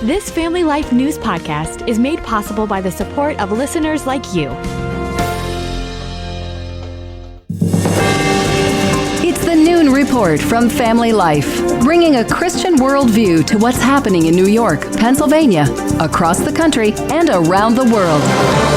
This Family Life News podcast is made possible by the support of listeners like you. It's the Noon Report from Family Life, bringing a Christian worldview to what's happening in New York, Pennsylvania, across the country, and around the world.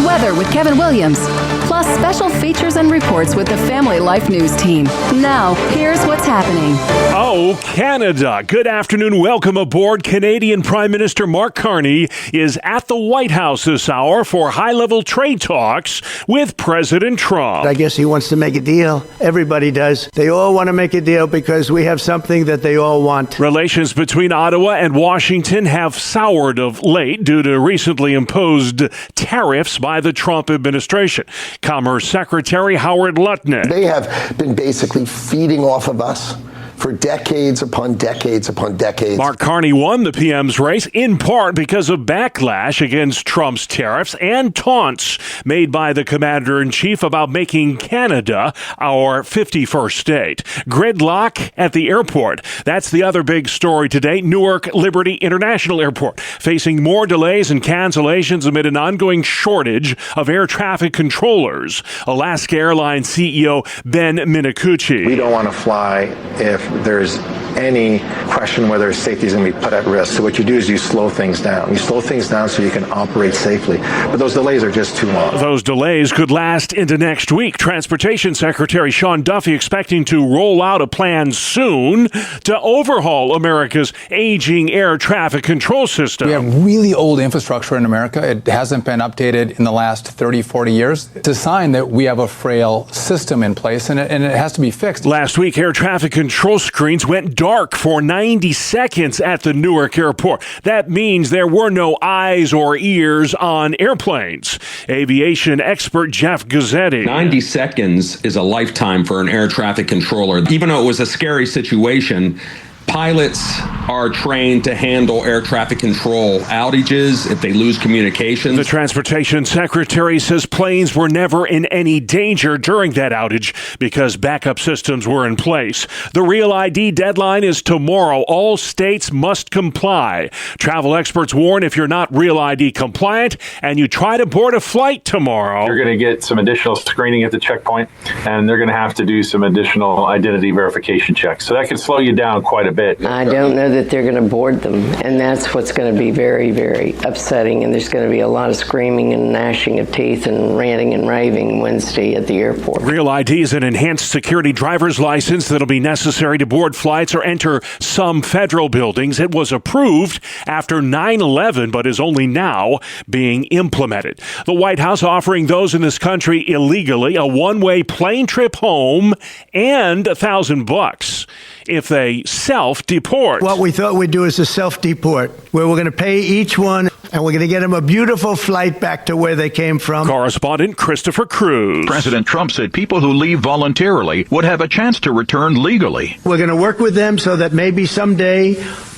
Weather with Kevin Williams, plus special features and reports with the Family Life News team. Now, here's what's happening. Oh, Canada. Good afternoon. Welcome aboard. Canadian Prime Minister Mark Carney is at the White House this hour for high-level trade talks with President Trump. I guess he wants to make a deal. Everybody does. They all want to make a deal because we have something that they all want. Relations between Ottawa and Washington have soured of late due to recently imposed tariffs by the Trump administration. Commerce Secretary Howard Lutnick. They have been basically feeding off of us for decades upon decades upon decades. Mark Carney won the PM's race in part because of backlash against Trump's tariffs and taunts made by the commander-in-chief about making Canada our 51st state. Gridlock at the airport. That's the other big story today. Newark Liberty International Airport facing more delays and cancellations amid an ongoing shortage of air traffic controllers. Alaska Airlines CEO Ben Minicucci. We don't want to fly if there's any question whether safety is going to be put at risk. So what you do is you slow things down. You slow things down so you can operate safely. But those delays are just too long. Those delays could last into next week. Transportation Secretary Sean Duffy expecting to roll out a plan soon to overhaul America's aging air traffic control system. We have really old infrastructure in America. It hasn't been updated in the last 30, 40 years. It's a sign that we have a frail system in place, and it has to be fixed. Last week, air traffic control screens went dark for 90 seconds at the Newark airport. That means there were no eyes or ears on airplanes. Aviation expert Jeff Guzzetti. 90 seconds is a lifetime for an air traffic controller. Even though it was a scary situation, pilots are trained to handle air traffic control outages if they lose communications. The Transportation Secretary says planes were never in any danger during that outage because backup systems were in place. The Real ID deadline is tomorrow. All states must comply. Travel experts warn if you're not Real ID compliant and you try to board a flight tomorrow, you're going to get some additional screening at the checkpoint, and they're going to have to do some additional identity verification checks. So that can slow you down quite a bit. I don't know that they're going to board them, and that's what's going to be very, very upsetting, and there's going to be a lot of screaming and gnashing of teeth and ranting and raving Wednesday at the airport. Real ID is an enhanced security driver's license that'll be necessary to board flights or enter some federal buildings. It was approved after 9/11, but is only now being implemented. The White House offering those in this country illegally a one-way plane trip home and $1,000 if they self-deport. What we thought we'd do is a self-deport, where we're going to pay each one, and we're going to get them a beautiful flight back to where they came from. Correspondent Christopher Cruz. President Trump said people who leave voluntarily would have a chance to return legally. We're going to work with them so that maybe someday,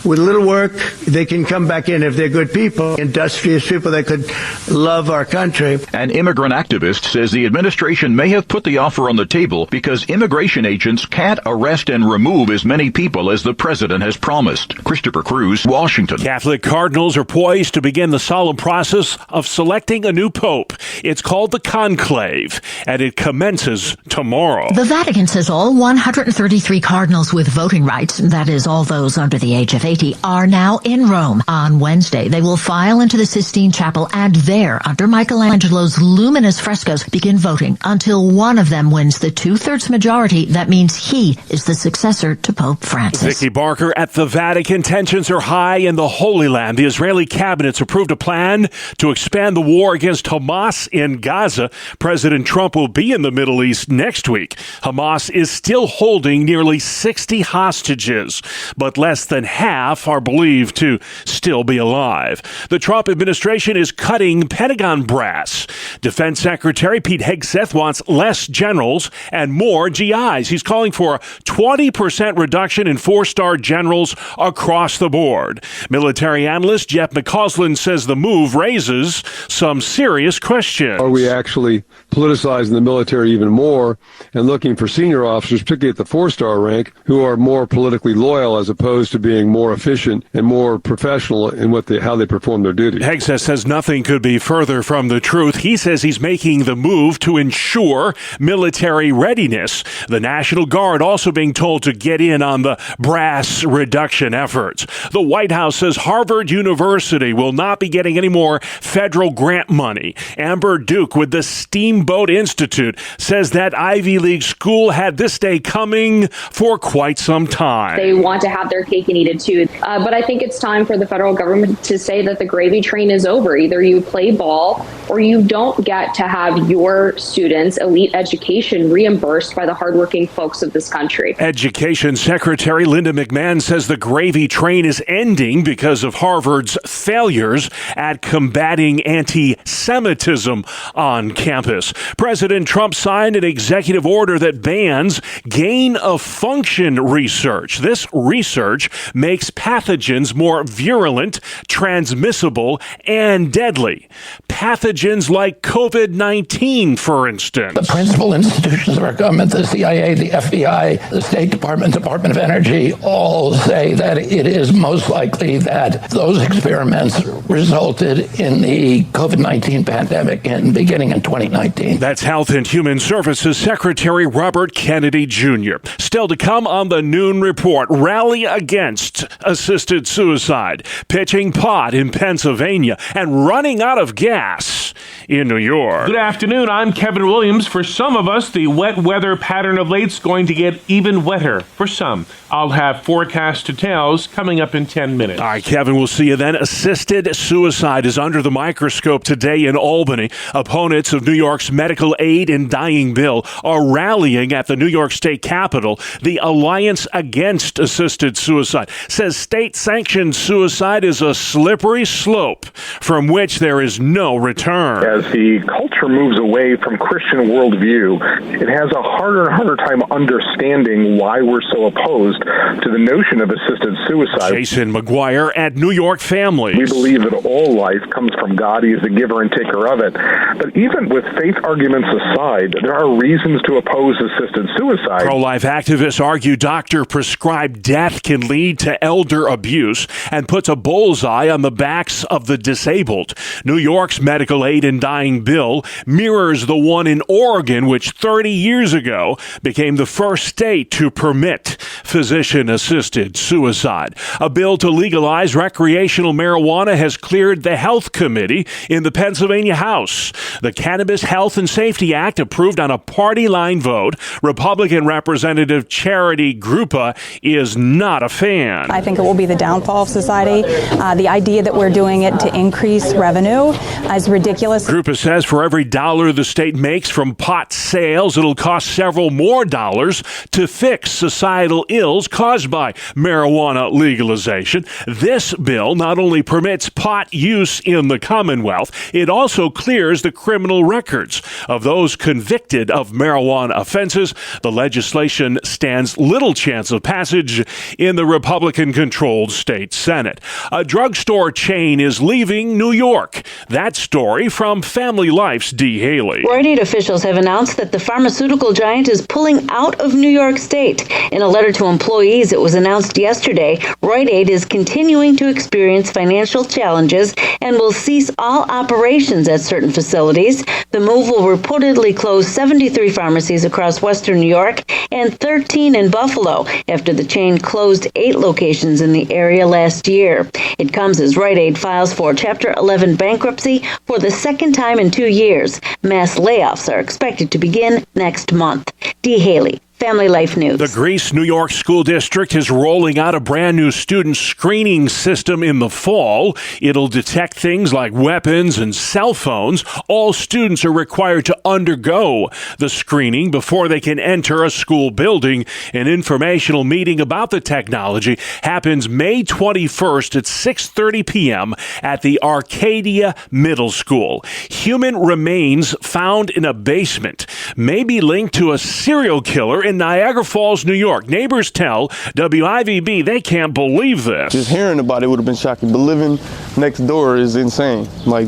with a little work, they can come back in if they're good people, industrious people that could love our country. An immigrant activist says the administration may have put the offer on the table because immigration agents can't arrest and remove as many people as the president has promised. Christopher Cruz, Washington. Catholic cardinals are poised to begin the solemn process of selecting a new pope. It's called the Conclave, and it commences tomorrow. The Vatican says all 133 cardinals with voting rights, that is, all those under the age of 80, are now in Rome. On Wednesday, they will file into the Sistine Chapel and there, under Michelangelo's luminous frescoes, begin voting until one of them wins the two-thirds majority. That means he is the successor to Pope Francis. Vicky Barker at the Vatican. Tensions are high in the Holy Land. The Israeli cabinet's approved a plan to expand the war against Hamas in Gaza. President Trump will be in the Middle East next week. Hamas is still holding nearly 60 hostages, but less than half are believed to still be alive. The Trump administration is cutting Pentagon brass. Defense Secretary Pete Hegseth wants less generals and more GIs. He's calling for a 20% reduction in four-star generals across the board. Military analyst Jeff McCausland says the move raises some serious questions. Are we actually politicizing the military even more and looking for senior officers, particularly at the 4-star rank, who are more politically loyal as opposed to being more efficient and more professional in how they perform their duties? Hegseth says nothing could be further from the truth. He says he's making the move to ensure military readiness. The National Guard also being told to get in on the brass reduction efforts. The White House says Harvard University will not be getting any more federal grant money. Amber Duke with the Steamboat Institute says that Ivy League school had this day coming for quite some time. They want to have their cake and eat it too. But I think it's time for the federal government to say that the gravy train is over. Either you play ball or you don't get to have your students' elite education reimbursed by the hardworking folks of this country. Education Secretary Linda McMahon says the gravy train is ending because of Harvard's failures at combating anti-Semitism on campus. President Trump signed an executive order that bans gain-of-function research. This research makes pathogens more virulent, transmissible, and deadly. Pathogens like COVID-19, for instance. The principal institutions of our government, the CIA, the FBI, the State Department, Department of Energy, all say that it is most likely that those experiments resulted in the COVID-19 pandemic beginning in 2019. That's Health and Human Services Secretary Robert Kennedy Jr. Still to come on the Noon Report, rally against assisted suicide, pitching pot in Pennsylvania, and running out of gas in New York. Good afternoon, I'm Kevin Williams. For some of us, the wet weather pattern of late's going to get even wetter for some. I'll have forecast details coming up in 10 minutes. All right, Kevin, we'll see you then. Assisted suicide is under the microscope today in Albany. Opponents of New York's medical aid and dying bill are rallying at the New York State Capitol. The Alliance Against Assisted Suicide says state-sanctioned suicide is a slippery slope from which there is no return. As the culture moves away from Christian worldview, it has a harder and harder time understanding why we're so opposed to the notion of assisted suicide. Jason McGuire at New York Families. We believe that all life comes from God. He is the giver and taker of it. But even with faith arguments aside, there are reasons to oppose assisted suicide. Pro-life activists argue doctor-prescribed death can lead to elder abuse and puts a bullseye on the backs of the disabled. New York's medical aid and dying bill mirrors the one in Oregon, which 30 years ago became the first state to permit physician-assisted suicide. A bill to legalize recreational marijuana has cleared the Health Committee in the Pennsylvania House. The Cannabis Health and Safety Act, approved on a party line vote. Republican Representative Charity Grupa is not a fan. I think it will be the downfall of society. The idea that we're doing it to increase revenue is ridiculous. Grupa says for every dollar the state makes from pot sales, it'll cost several more dollars to fix societal ills caused by marijuana legalization. This bill not only permits pot use in the Commonwealth, it also clears the criminal records of those convicted of marijuana offenses. The legislation stands little chance of passage in the Republican-controlled state Senate. A drugstore chain is leaving New York. That story from Family Life's Dee Haley. Rite Aid officials have announced that the pharmaceutical giant is pulling out of New York State. In a letter to employees, it was announced yesterday, Rite Aid is continuing to experience financial challenges and will cease all operations at certain facilities. The move will reportedly close 73 pharmacies across western New York and 13 in Buffalo after the chain closed 8 locations in the area last year. It comes as Rite Aid files for Chapter 11 bankruptcy for the second time in 2 years. Mass layoffs are expected to begin next month. Dee Haley, Family Life News. The Greece New York School District is rolling out a brand new student screening system in the fall. It'll detect things like weapons and cell phones. All students are required to undergo the screening before they can enter a school building. An informational meeting about the technology happens May 21st at 6:30 p.m. at the Arcadia Middle School. Human remains found in a basement may be linked to a serial killer in Niagara Falls, New York. Neighbors tell WIVB they can't believe this. Just hearing about it would have been shocking, but living next door is insane. Like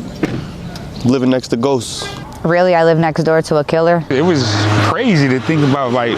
living next to ghosts. Really, I live next door to a killer. It was crazy to think about, like,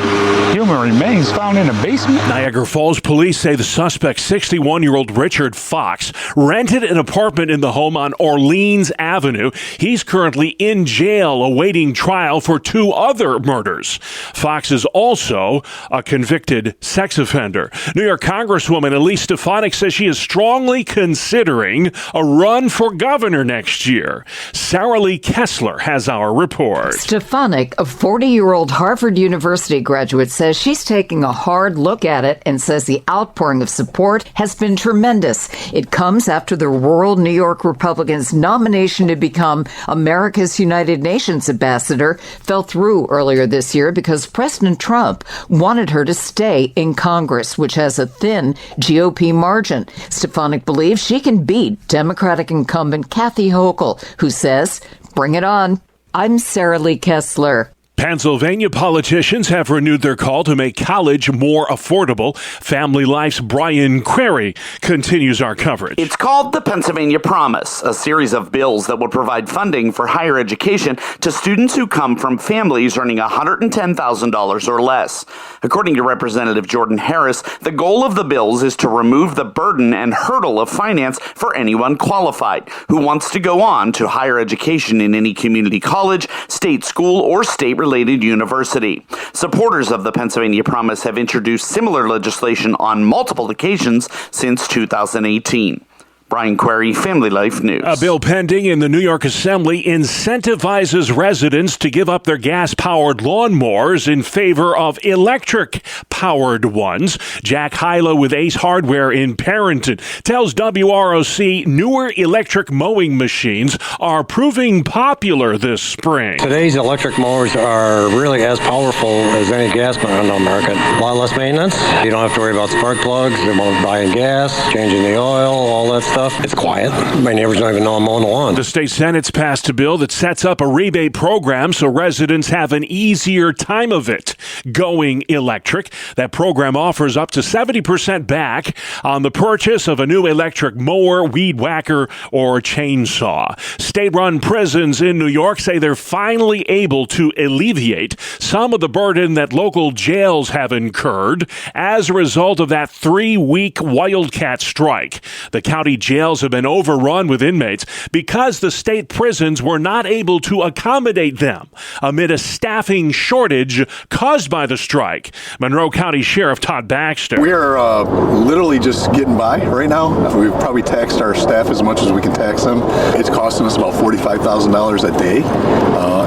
human remains found in a basement. Niagara Falls police say the suspect, 61-year-old Richard Fox, rented an apartment in the home on Orleans Avenue. He's currently in jail awaiting trial for 2 other murders. Fox is also a convicted sex offender. New York Congresswoman Elise Stefanik says she is strongly considering a run for governor next year. Sarah Lee Kessler has our report. Stefanik, a 40-year-old Harvard University graduate, says she's taking a hard look at it and says the outpouring of support has been tremendous. It comes after the rural New York Republicans' nomination to become America's United Nations ambassador fell through earlier this year because President Trump wanted her to stay in Congress, which has a thin GOP margin. Stefanik believes she can beat Democratic incumbent Kathy Hochul, who says, "Bring it on." I'm Sarah Lee Kessler. Pennsylvania politicians have renewed their call to make college more affordable. Family Life's Brian Query continues our coverage. It's called the Pennsylvania Promise, a series of bills that would provide funding for higher education to students who come from families earning $110,000 or less. According to Representative Jordan Harris, the goal of the bills is to remove the burden and hurdle of finance for anyone qualified who wants to go on to higher education in any community college, state school, or state-related university. Supporters of the Pennsylvania Promise have introduced similar legislation on multiple occasions since 2018. Brian Query, Family Life News. A bill pending in the New York Assembly incentivizes residents to give up their gas-powered lawnmowers in favor of electric-powered ones. Jack Hyla with Ace Hardware in Parenton tells WROC newer electric mowing machines are proving popular this spring. Today's electric mowers are really as powerful as any gas mower in America. A lot less maintenance. You don't have to worry about spark plugs, buying gas, changing the oil, all that stuff. It's quiet. My neighbors don't even know I'm mowing the lawn. The state Senate's passed a bill that sets up a rebate program so residents have an easier time of it going electric. That program offers up to 70% back on the purchase of a new electric mower, weed whacker, or chainsaw. State-run prisons in New York say they're finally able to alleviate some of the burden that local jails have incurred as a result of that 3-week wildcat strike. The county jails have been overrun with inmates because the state prisons were not able to accommodate them amid a staffing shortage caused by the strike. Monroe County Sheriff Todd Baxter. We are literally just getting by right now. We've probably taxed our staff as much as we can tax them. It's costing us about $45,000 a day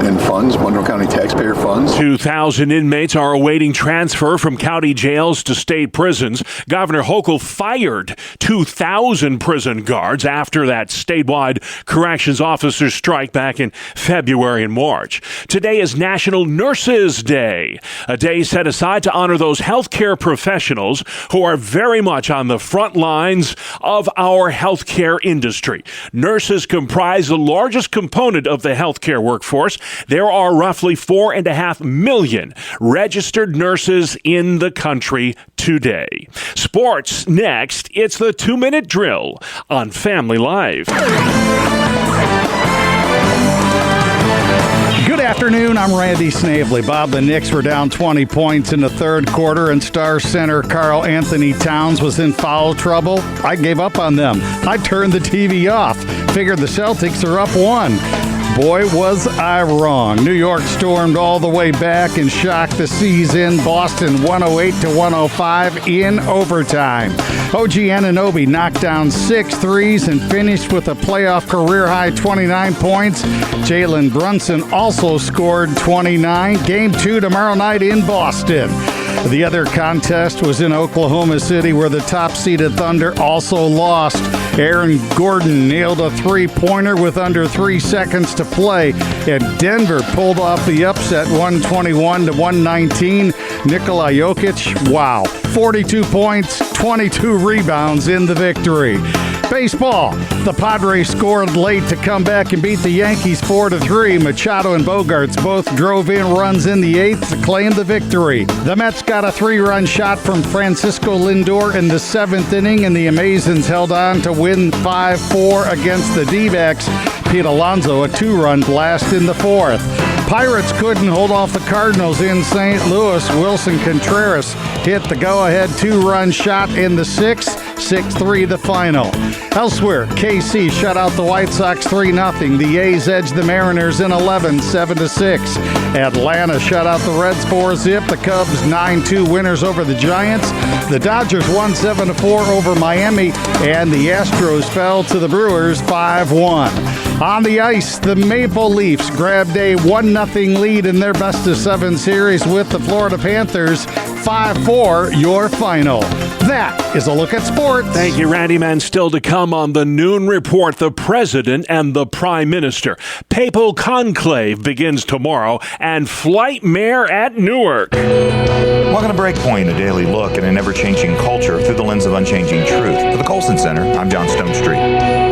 in funds, Monroe County taxpayer funds. 2,000 inmates are awaiting transfer from county jails to state prisons. Governor Hochul fired 2,000 prison guards after that statewide corrections officers strike back in February and March. Today is National Nurses Day, a day set aside to honor those healthcare professionals who are very much on the front lines of our healthcare industry. Nurses comprise the largest component of the healthcare workforce. There are roughly 4.5 million registered nurses in the country today. Sports next. It's the 2-minute drill on Family Life. Good afternoon, I'm Randy Snavely. Bob, the Knicks were down 20 points in the third quarter, and star center Karl Anthony Towns was in foul trouble. I gave up on them. I turned the TV off. Figured the Celtics are up 1. Boy, was I wrong. New York stormed all the way back and shocked the season. Boston 108-105 in overtime. OG Anunoby knocked down 6 threes and finished with a playoff career-high 29 points. Jalen Brunson also scored 29. Game 2 tomorrow night in Boston. The other contest was in Oklahoma City, where the top-seeded Thunder also lost. Aaron Gordon nailed a three-pointer with under 3 seconds to play, and Denver pulled off the upset 121-119. Nikola Jokic, wow, 42 points, 22 rebounds in the victory. Baseball. The Padres scored late to come back and beat the Yankees 4-3. Machado and Bogarts both drove in runs in the 8th to claim the victory. The Mets got a 3-run shot from Francisco Lindor in the 7th inning, and the Amazons held on to win 5-4 against the D-backs. Pete Alonso a 2-run blast in the 4th. Pirates couldn't hold off the Cardinals in St. Louis. Wilson Contreras hit the go-ahead 2-run shot in the 6th. 6-3 the final. Elsewhere, KC shut out the White Sox 3-0. The A's edged the Mariners in 11, 7-6. Atlanta shut out the Reds 4-zip. The Cubs 9-2 winners over the Giants. The Dodgers won 7-4 over Miami, and the Astros fell to the Brewers 5-1. On the ice, the Maple Leafs grabbed a 1-0 lead in their best-of-7 series with the Florida Panthers. 5-4 your final. That is a look at sports. Thank you, Randy. Man, still to come on the Noon Report, the President and the Prime Minister. Papal Conclave begins tomorrow, and Flight Mare at Newark. Welcome to Breakpoint, a daily look at an ever-changing culture through the lens of unchanging truth. For the Colson Center, I'm John Stonestreet.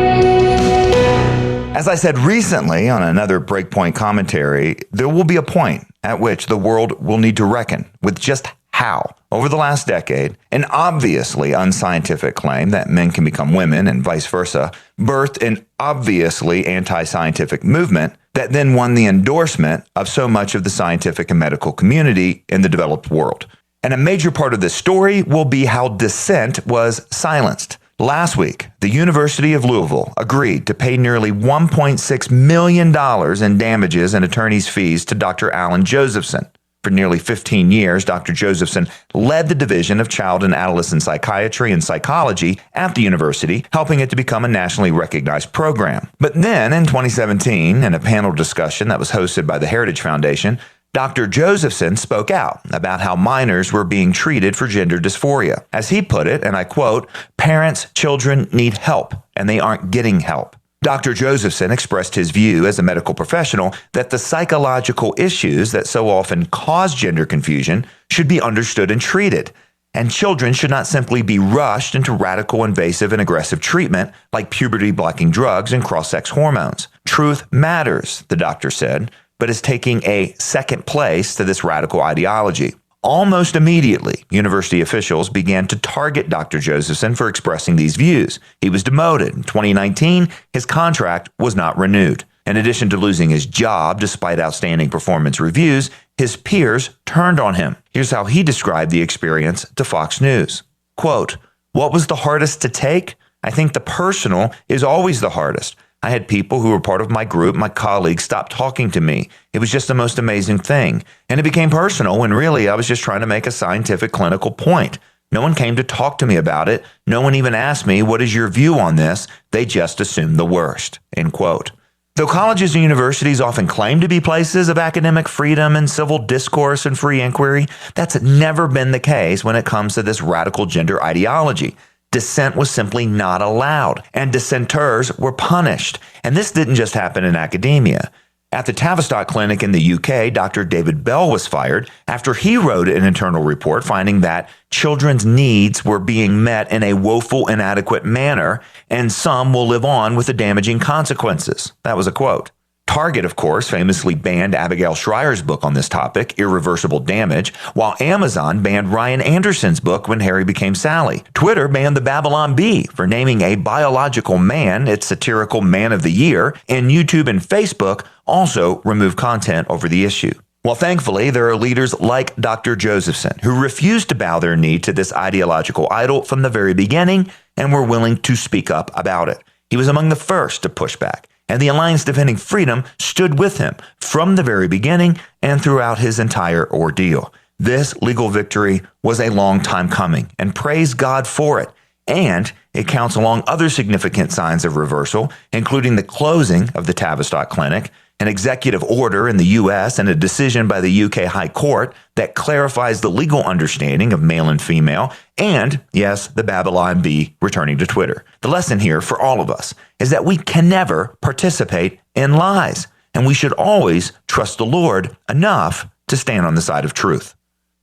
As I said recently on another Breakpoint commentary, there will be a point at which the world will need to reckon with just how, over the last decade, an obviously unscientific claim that men can become women and vice versa birthed an obviously anti-scientific movement that then won the endorsement of so much of the scientific and medical community in the developed world. And a major part of this story will be how dissent was silenced. Last week, the University of Louisville agreed to pay nearly $1.6 million in damages and attorney's fees to Dr. Alan Josephson. For nearly 15 years, Dr. Josephson led the Division of Child and Adolescent Psychiatry and Psychology at the university, helping it to become a nationally recognized program. But then, in 2017, in a panel discussion that was hosted by the Heritage Foundation, Dr. Josephson spoke out about how minors were being treated for gender dysphoria. As he put it, and I quote, "Parents, children need help, and they aren't getting help." Dr. Josephson expressed his view as a medical professional that the psychological issues that so often cause gender confusion should be understood and treated, and children should not simply be rushed into radical, invasive, and aggressive treatment like puberty-blocking drugs and cross-sex hormones. Truth matters, the doctor said, but is taking a second place to this radical ideology. Almost immediately, university officials began to target Dr. Josephson for expressing these views. He was demoted. In 2019, his contract was not renewed. In addition to losing his job despite outstanding performance reviews, his peers turned on him. Here's how he described the experience to Fox News. Quote, "What was the hardest to take? I think the personal is always the hardest. I had people who were part of my group, my colleagues, stop talking to me. It was just the most amazing thing. And it became personal when really I was just trying to make a scientific clinical point. No one came to talk to me about it. No one even asked me, what is your view on this? They just assumed the worst." End quote. Though colleges and universities often claim to be places of academic freedom and civil discourse and free inquiry, that's never been the case when it comes to this radical gender ideology. Dissent was simply not allowed, and dissenters were punished. And this didn't just happen in academia. At the Tavistock Clinic in the UK, Dr. David Bell was fired after he wrote an internal report finding that children's needs were being met in a woeful, inadequate manner, and some will live on with the damaging consequences. That was a quote. Target, of course, famously banned Abigail Schreier's book on this topic, Irreversible Damage, while Amazon banned Ryan Anderson's book, When Harry Became Sally. Twitter banned the Babylon Bee for naming a biological man its satirical Man of the Year, and YouTube and Facebook also removed content over the issue. Well, thankfully, there are leaders like Dr. Josephson who refused to bow their knee to this ideological idol from the very beginning and were willing to speak up about it. He was among the first to push back, and the Alliance Defending Freedom stood with him from the very beginning and throughout his entire ordeal. This legal victory was a long time coming, and praise God for it. And it counts along other significant signs of reversal, including the closing of the Tavistock Clinic, an executive order in the U.S., and a decision by the U.K. High Court that clarifies the legal understanding of male and female, and, yes, the Babylon Bee returning to Twitter. The lesson here for all of us is that we can never participate in lies, and we should always trust the Lord enough to stand on the side of truth.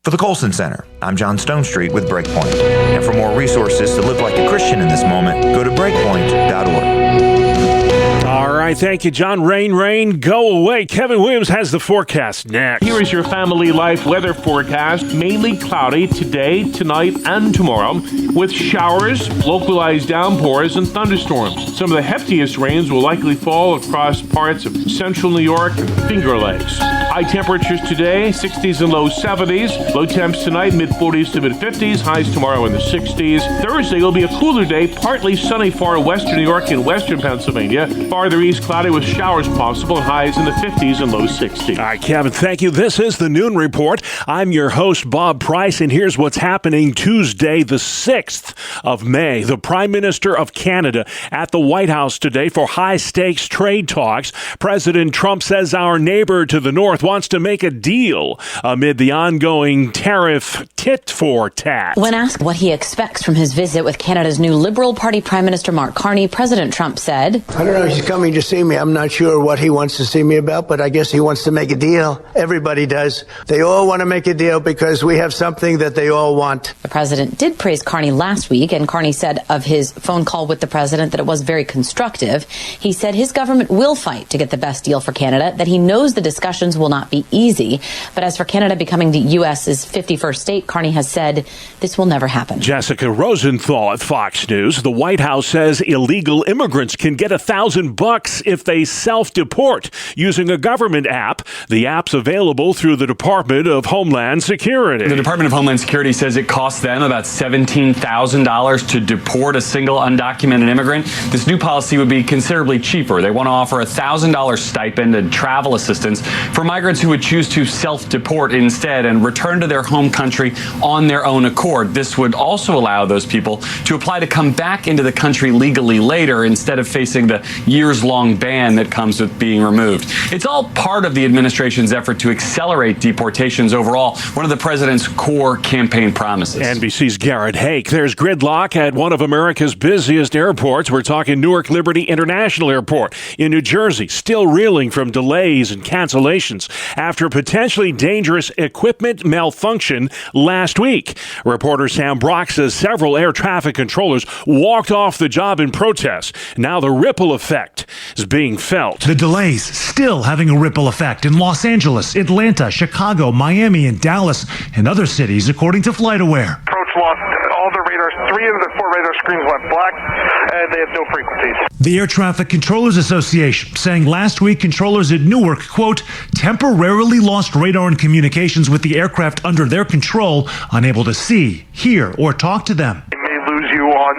For the Colson Center, I'm John Stonestreet with Breakpoint. And for more resources to live like a Christian in this moment, go to Breakpoint. right, thank you, John. Rain, go away. Kevin Williams has the forecast next. Here is your family life weather forecast. Mainly cloudy today, tonight, and tomorrow, with showers, localized downpours, and thunderstorms. Some of the heftiest rains will likely fall across parts of central New York and Finger Lakes. High temperatures today, 60s and low 70s. Low temps tonight, mid-40s to mid-50s. Highs tomorrow in the 60s. Thursday will be a cooler day, partly sunny far western New York and western Pennsylvania. Farther east, cloudy with showers possible, and highs in the 50s and low 60s. All right, Kevin, thank you. This is the Noon Report. I'm your host, Bob Price, and here's what's happening Tuesday, the 6th of May. The Prime Minister of Canada at the White House today for high-stakes trade talks. President Trump says our neighbor to the north wants to make a deal amid the ongoing tariff tit-for-tat. When asked what he expects from his visit with Canada's new Liberal Party Prime Minister Mark Carney, President Trump said, I don't know, he's coming to see me. I'm not sure what he wants to see me about, but I guess he wants to make a deal. Everybody does. They all want to make a deal because we have something that they all want. The president did praise Carney last week, and Carney said of his phone call with the president that it was very constructive. He said his government will fight to get the best deal for Canada, that he knows the discussions will not be easy. But as for Canada becoming the U.S.'s 51st state, Carney has said this will never happen. Jessica Rosenthal at Fox News. The White House says illegal immigrants can get $1,000 if they self-deport using a government app. The app's available through the Department of Homeland Security. The Department of Homeland Security says it costs them about $17,000 to deport a single undocumented immigrant. This new policy would be considerably cheaper. They want to offer a $1,000 stipend and travel assistance for migrants who would choose to self-deport instead and return to their home country on their own accord. This would also allow those people to apply to come back into the country legally later instead of facing the years-long ban that comes with being removed. It's all part of the administration's effort to accelerate deportations overall, one of the president's core campaign promises. NBC's Garrett Hake. There's gridlock at one of America's busiest airports. We're talking Newark Liberty International Airport in New Jersey, still reeling from delays and cancellations after potentially dangerous equipment malfunction last week. Reporter Sam Brock says several air traffic controllers walked off the job in protest. Now the ripple effect is being felt. The delays still having a ripple effect in Los Angeles, Atlanta, Chicago, Miami, and Dallas, and other cities, according to FlightAware. Approach lost all the radars. 3 of the 4 radar screens went black, and they have no frequencies. The Air Traffic Controllers Association saying last week controllers at Newark, quote, temporarily lost radar and communications with the aircraft under their control, unable to see, hear, or talk to them. It may lose you on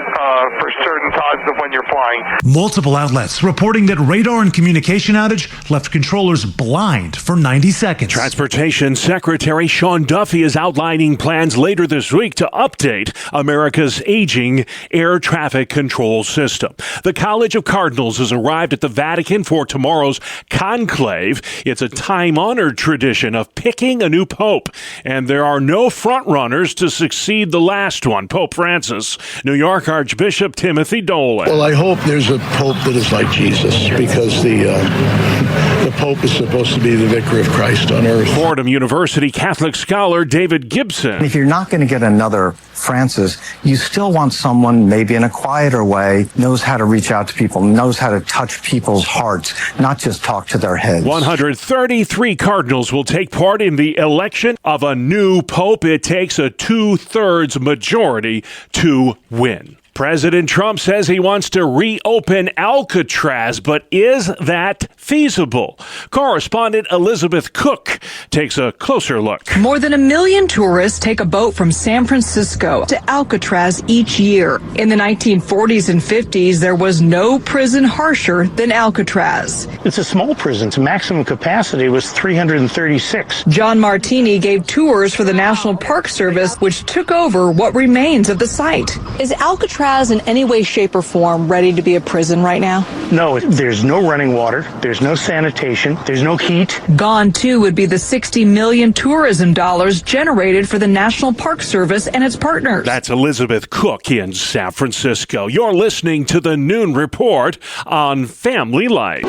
for certain times of when you're flying. Multiple outlets reporting that radar and communication outage left controllers blind for 90 seconds. Transportation Secretary Sean Duffy is outlining plans later this week to update America's aging air traffic control system. The College of Cardinals has arrived at the Vatican for tomorrow's conclave. It's a time-honored tradition of picking a new pope, and there are no front-runners to succeed the last one, Pope Francis. New York Archbishop Timothy Dolan. Well, I hope there's a pope that is like Jesus, because the pope is supposed to be the vicar of Christ on earth. Fordham University Catholic scholar David Gibson. If you're not going to get another Francis, you still want someone, maybe in a quieter way, knows how to reach out to people, knows how to touch people's hearts, not just talk to their heads. 133 cardinals will take part in the election of a new pope. It takes a 2/3 majority to win. President Trump says he wants to reopen Alcatraz, but is that feasible? Correspondent Elizabeth Cook takes a closer look. More than 1 million tourists take a boat from San Francisco to Alcatraz each year. In the 1940s and 50s, there was no prison harsher than Alcatraz. It's a small prison. Its maximum capacity was 336. John Martini gave tours for the National Park Service, which took over what remains of the site. Is Alcatraz in any way, shape, or form ready to be a prison right now? No, there's no running water, there's no sanitation, there's no heat. Gone, too, would be the $60 million tourism dollars generated for the National Park Service and its partners. That's Elizabeth Cook in San Francisco. You're listening to the Noon Report on Family Life.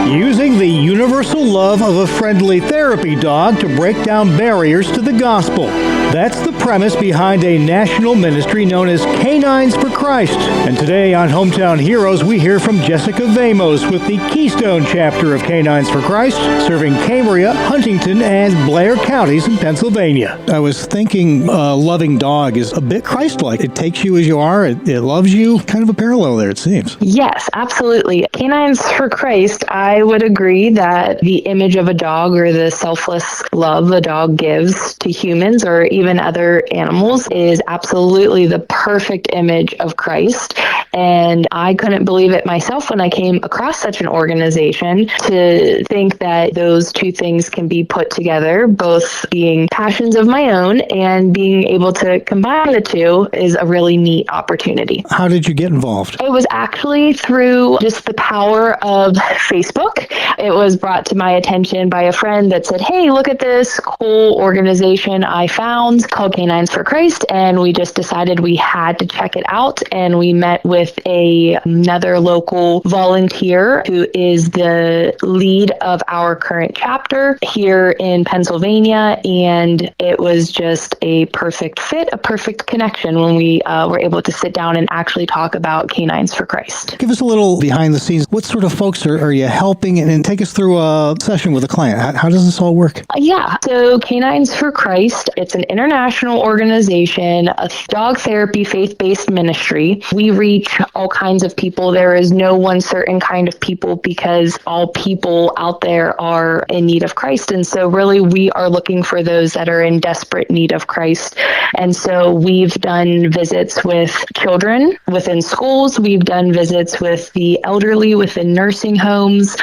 Using the universal love of a friendly therapy dog to break down barriers to the gospel. That's the premise behind a national ministry known as Canines for Christ. And today on Hometown Heroes, we hear from Jessica Vamos with the Keystone chapter of Canines for Christ, serving Cambria, Huntington, and Blair counties in Pennsylvania. I was thinking a loving dog is a bit Christ-like. It takes you as you are. It loves you. Kind of a parallel there, it seems. Yes, absolutely. Canines for Christ, I would agree that the image of a dog or the selfless love a dog gives to humans or even other animals is absolutely the perfect image of Christ. And I couldn't believe it myself when I came across such an organization, to think that those two things can be put together, both being passions of my own and being able to combine the two is a really neat opportunity. How did you get involved? It was actually through just the power of Facebook. It was brought to my attention by a friend that said, hey, look at this cool organization I found called Canines for Christ. And we just decided we had to check it out. And we met with another local volunteer who is the lead of our current chapter here in Pennsylvania. And it was just a perfect fit, a perfect connection when we were able to sit down and actually talk about Canines for Christ. Give us a little behind the scenes. What sort of folks are you helping? And take us through a session with a client. How does this all work? Yeah. So Canines for Christ, it's an international organization, a dog therapy, faith-based ministry. We reach all kinds of people. There is no one certain kind of people because all people out there are in need of Christ. And so really we are looking for those that are in desperate need of Christ. And so we've done visits with children within schools. We've done visits with the elderly within nursing homes.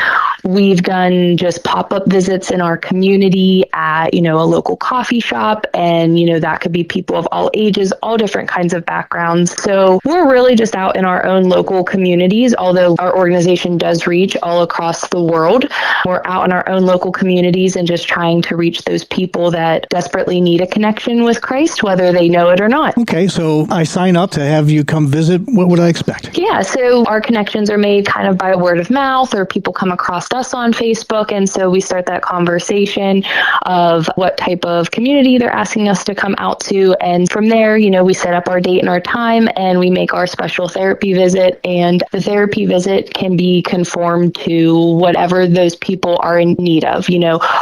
We've done just pop-up visits in our community at, a local coffee shop. And, that could be people of all ages, all different kinds of backgrounds. So we're really just out in our own local communities, although our organization does reach all across the world. We're out in our own local communities and just trying to reach those people that desperately need a connection with Christ, whether they know it or not. Okay, so I sign up to have you come visit. What would I expect? Yeah, so our connections are made kind of by word of mouth, or people come across us on Facebook. And so we start that conversation of what type of community they're asking us to come out to. And from there, we set up our date and our time and we make our special therapy visit. And the therapy visit can be conformed to whatever those people are in need of.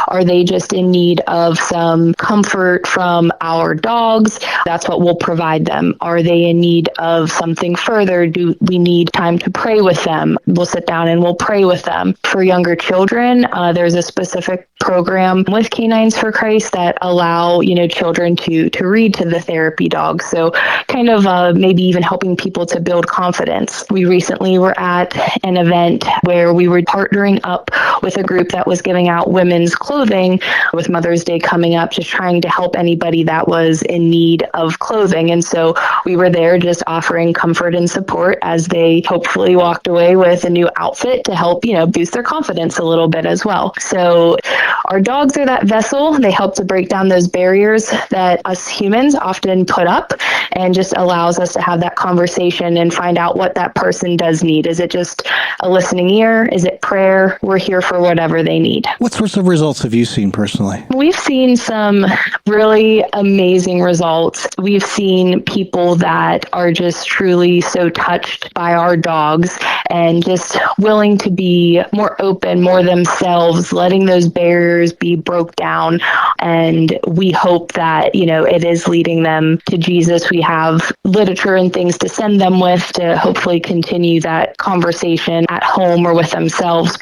Are they just in need of some comfort from our dogs? That's what we'll provide them. Are they in need of something further? Do we need time to pray with them? We'll sit down and we'll pray with them. For younger children, there's a specific program with Canines for Christ that allow, children to read to the therapy dogs. So kind of maybe even helping people to build confidence. We recently were at an event where we were partnering up with a group that was giving out women's clothing with Mother's Day coming up, just trying to help anybody that was in need of clothing. And so we were there just offering comfort and support as they hopefully walked away with a new outfit to help, boost their confidence a little bit as well. So our dogs are that vessel. They help to break down those barriers that us humans often put up, and just allows us to have that conversation and find out what that person does need. Is it just a listening ear? Is it prayer? We're here for whatever they need. What sorts of results have you seen personally? We've seen some really amazing results. We've seen people that are just truly so touched by our dogs and just willing to be more open, more themselves, letting those barriers be broke down. And we hope that, it is leading them to Jesus. We have literature and things to send them with to hopefully continue that conversation at home or with themselves.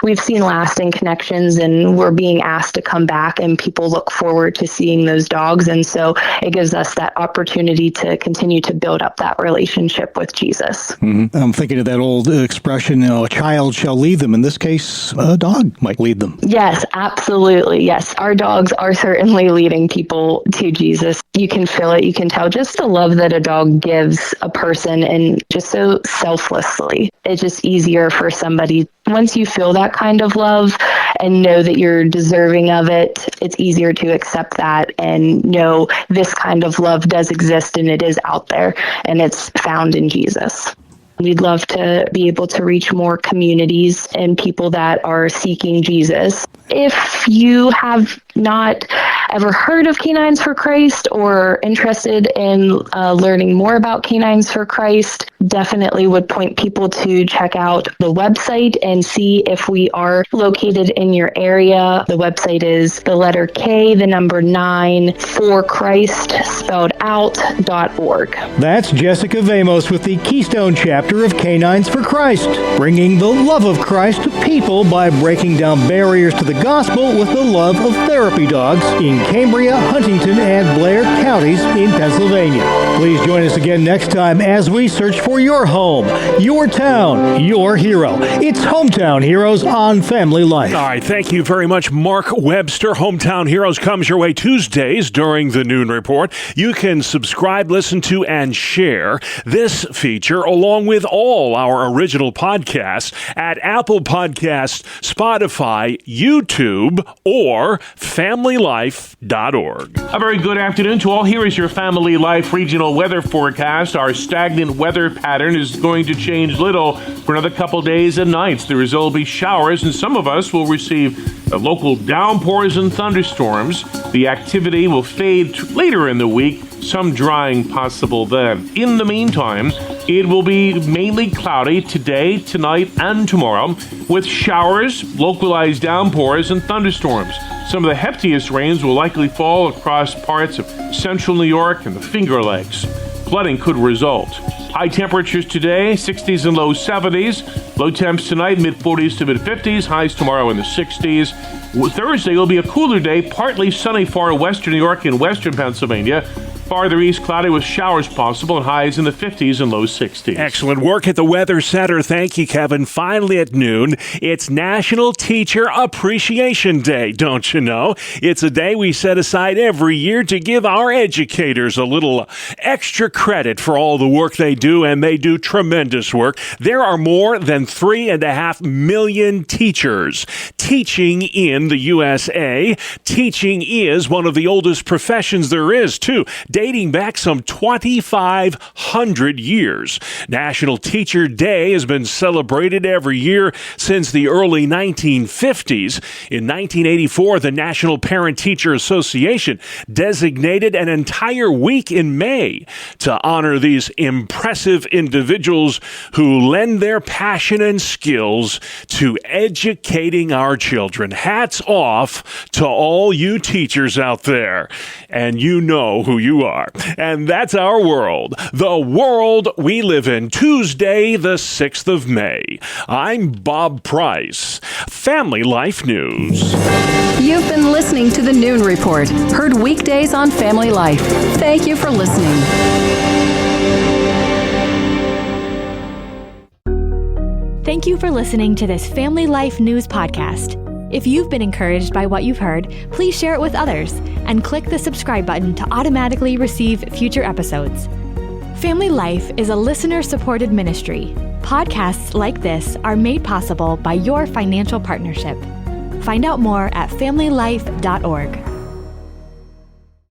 We've seen lasting connections, and we're being asked to come back, and people look forward to seeing those dogs. And so it gives us that opportunity to continue to build up that relationship with Jesus. Mm-hmm. I'm thinking of that old expression, a child shall lead them. In this case, a dog might lead them. Yes, absolutely. Yes, our dogs are certainly leading people to Jesus. You can feel it. You can tell just the love that a dog gives a person, and just so selflessly. It's just easier for somebody. Once you feel that kind of love and know that you're deserving of it, it's easier to accept that and know this kind of love does exist and it is out there and it's found in Jesus. We'd love to be able to reach more communities and people that are seeking Jesus. If you have not ever heard of Canines for Christ or interested in learning more about Canines for Christ, definitely would point people to check out the website and see if we are located in your area. The website is the letter K, the number 9, for Christ, spelled out, .org. That's Jessica Vamos with the Keystone chapter of Canines for Christ, bringing the love of Christ to people by breaking down barriers to the gospel with the love of therapy dogs in Cambria, Huntington, and Blair counties in Pennsylvania. Please join us again next time as we search for your home, your town, your hero. It's Hometown Heroes on Family Life. All right, thank you very much, Mark Webster. Hometown Heroes comes your way Tuesdays during the Noon Report. You can subscribe, listen to, and share this feature along with all our original podcasts at Apple Podcasts, Spotify, YouTube, or FamilyLife.org. A very good afternoon to all. Here is your Family Life regional weather forecast. Our stagnant weather pattern is going to change little for another couple days and nights. The result will be showers, and some of us will receive local downpours and thunderstorms. The activity will fade later in the week, some drying possible then. In the meantime, it will be mainly cloudy today, tonight, and tomorrow, with showers, localized downpours, and thunderstorms. Some of the heftiest rains will likely fall across parts of central New York and the Finger Lakes. Flooding could result. High temperatures today, 60s and low 70s. Low temps tonight, mid-40s to mid-50s. Highs tomorrow in the 60s. Thursday will be a cooler day, partly sunny far western New York and western Pennsylvania. Farther east, cloudy with showers possible and highs in the 50s and low 60s. Excellent work at the Weather Center. Thank you, Kevin. Finally at noon, it's National Teacher Appreciation Day, don't you know? It's a day we set aside every year to give our educators a little extra credit for all the work they do, and they do tremendous work. There are more than 3.5 million teachers teaching in the USA. Teaching is one of the oldest professions there is, too, dating back some 2,500 years. National Teacher Day has been celebrated every year since the early 1950s. In 1984, the National Parent-Teacher Association designated an entire week in May to honor these impressive individuals who lend their passion and skills to educating our children. Hats off to all you teachers out there. And you know who you are. And that's our world, the world we live in. Tuesday, the 6th of May. I'm Bob Price. Family Life News. You've been listening to the Noon Report, heard weekdays on Family Life. Thank you for listening. Thank you for listening to this Family Life News podcast. If you've been encouraged by what you've heard, please share it with others and click the subscribe button to automatically receive future episodes. Family Life is a listener-supported ministry. Podcasts like this are made possible by your financial partnership. Find out more at FamilyLife.org.